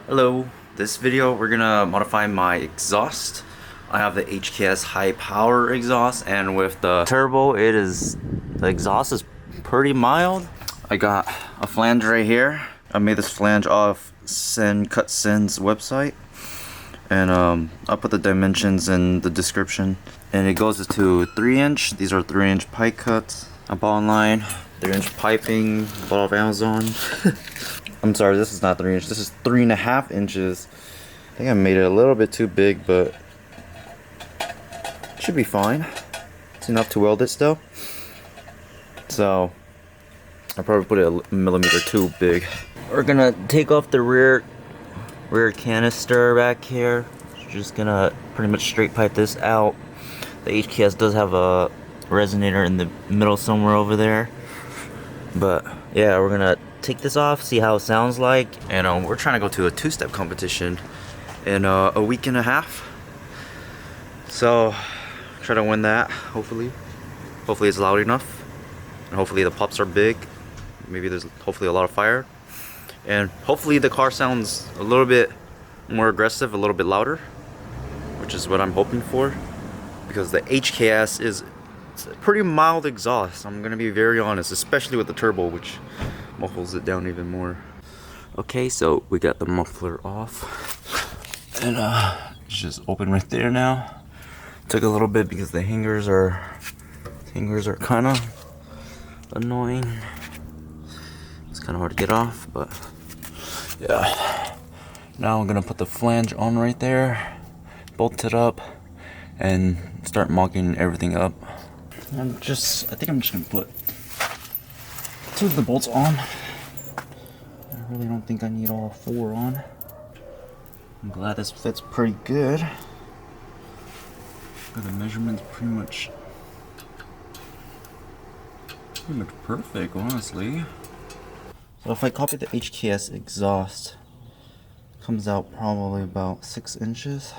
Hello, this video we're gonna modify my exhaust. I have the HKS Hi-power exhaust, and with the turbo the exhaust is pretty mild. I got a flange right here. I made this flange off Cutsen's website, and I'll put the dimensions in the description. And it goes to 3-inch. These are 3-inch pipe cuts I bought online. 3-inch piping, bought off Amazon. I'm sorry, this is not 3-inch. This is 3.5 inches. I think I made it a little bit too big, but it should be fine. It's enough to weld it still. So I probably put it a millimeter too big. We're gonna take off the rear canister back here. Just gonna pretty much straight pipe this out. The HKS does have a resonator in the middle somewhere over there. But yeah, we're gonna take this off, see how it sounds like, and we're trying to go to a two-step competition in a week and a half. So try to win that. Hopefully it's loud enough, and hopefully the pops are big. Maybe there's hopefully a lot of fire, and hopefully the car sounds a little bit more aggressive, a little bit louder, which is what I'm hoping for, because the HKS is a pretty mild exhaust. I'm gonna be very honest, especially with the turbo, which muffles it down even more. Okay, so we got the muffler off, and it's just open right there now. Took a little bit because the hangers are kind of annoying. It's kind of hard to get off, but yeah. Now I'm gonna put the flange on right there, bolt it up, and start mocking everything up. I think I'm just gonna put 2 of the bolts on. I really don't think I need all 4 on. I'm glad this fits pretty good. Got the measurements pretty much perfect, honestly. So if I copy the HKS exhaust, comes out probably about 6 inches.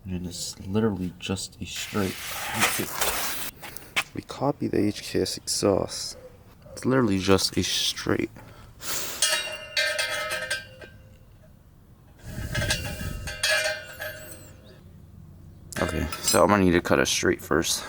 And it's literally just a straight. We copy the HKS exhaust. It's literally just a straight. Okay, so I'm gonna need to cut it straight first.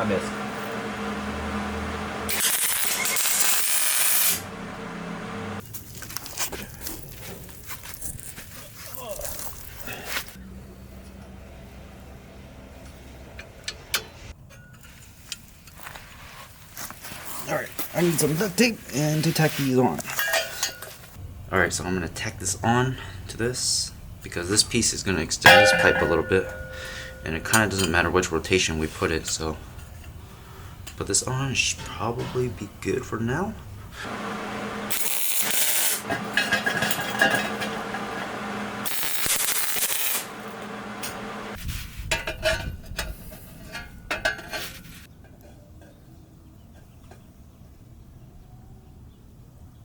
I missed. Alright, I need some duct tape and to tack these on. Alright, so I'm going to tack this on to this, because this piece is going to extend this pipe a little bit, and it kind of doesn't matter which rotation we put it, so put this on, should probably be good for now.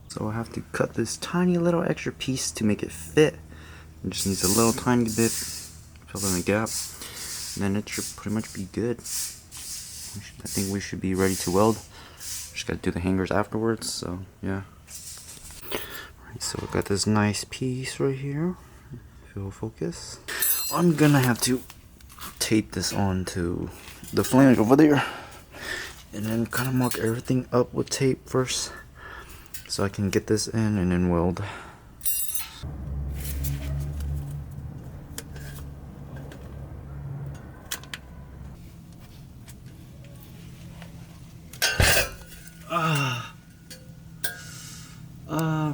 So I have to cut this tiny little extra piece to make it fit. It just needs a little tiny bit, fill in the gap, and then it should pretty much be good. I think we should be ready to weld. Just gotta do the hangers afterwards, so yeah. Alright, so we got this nice piece right here. If it'll focus. I'm gonna have to tape this onto the flange over there, and then kind of mock everything up with tape first, so I can get this in and then weld.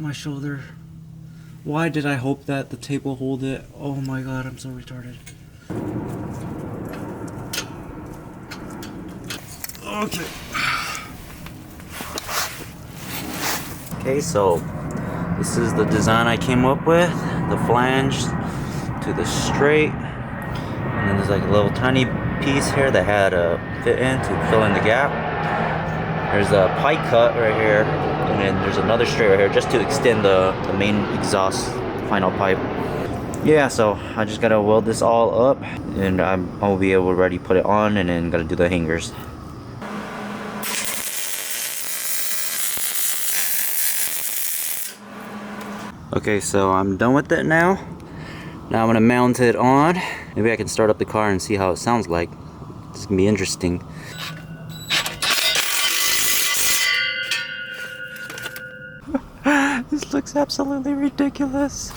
My shoulder. Why did I hope that the tape will hold it? Oh my god, I'm so retarded. Okay. Okay, so this is the design I came up with. The flange to the straight. And then there's like a little tiny piece here that had a fit in to fill in the gap. There's a pipe cut right here. And then there's another straight right here just to extend the main exhaust final pipe. Yeah, so I just gotta weld this all up and I'll be able to already put it on, and then gotta do the hangers. Okay, so I'm done with it now. Now I'm gonna mount it on. Maybe I can start up the car and see how it sounds like. It's gonna be interesting. This looks absolutely ridiculous.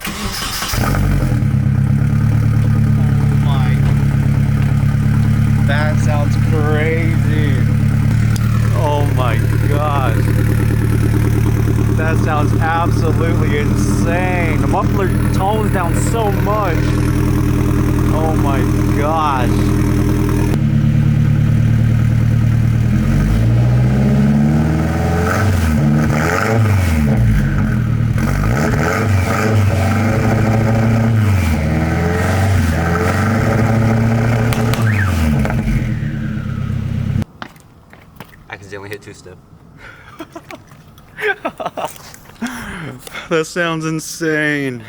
Oh my. That sounds crazy. Oh my gosh. That sounds absolutely insane. The muffler tones down so much. Oh my gosh. I accidentally hit two-step. That sounds insane.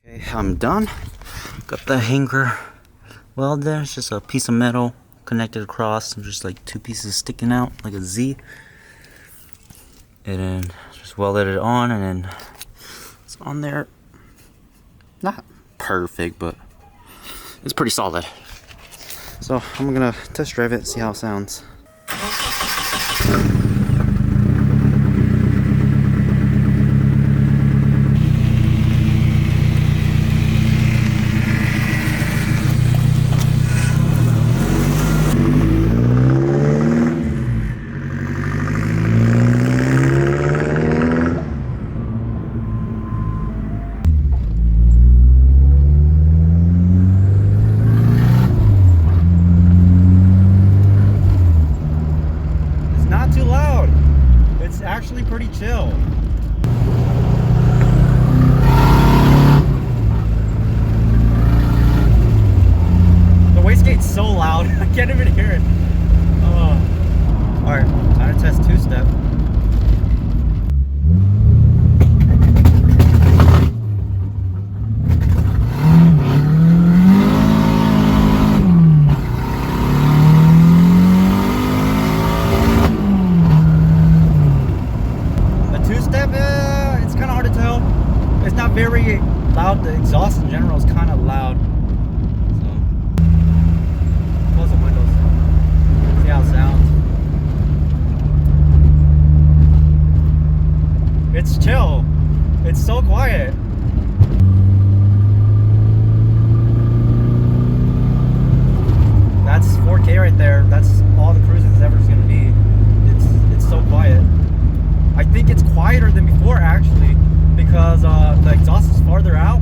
Okay, I'm done. Got the hanger weld there. It's just a piece of metal connected across and just like two pieces sticking out like a Z, and then just welded it on, and then it's on there. Not perfect, but it's pretty solid. So I'm gonna test drive it, see how it sounds. Actually pretty chill. The wastegate's so loud, I can't even hear it. Alright, time to test two-step. It's kind of hard to tell. It's not very loud. The exhaust in general is kind of loud. So, close the windows. See how it sounds. It's chill. It's so quiet. That's 4K right there. That's all the cruising is ever going to be. It's so quiet. I think it's quieter than before actually, because the exhaust is farther out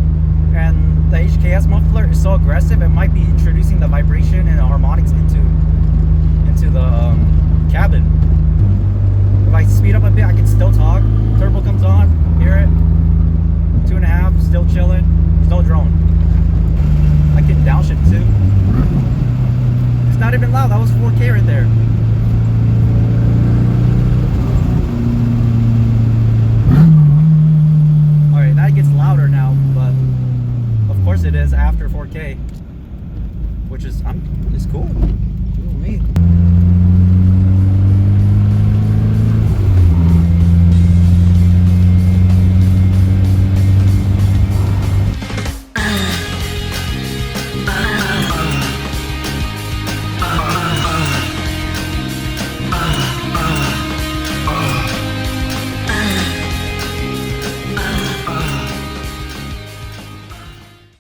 and the HKS muffler is so aggressive. It might be introducing the vibration and the harmonics into the cabin.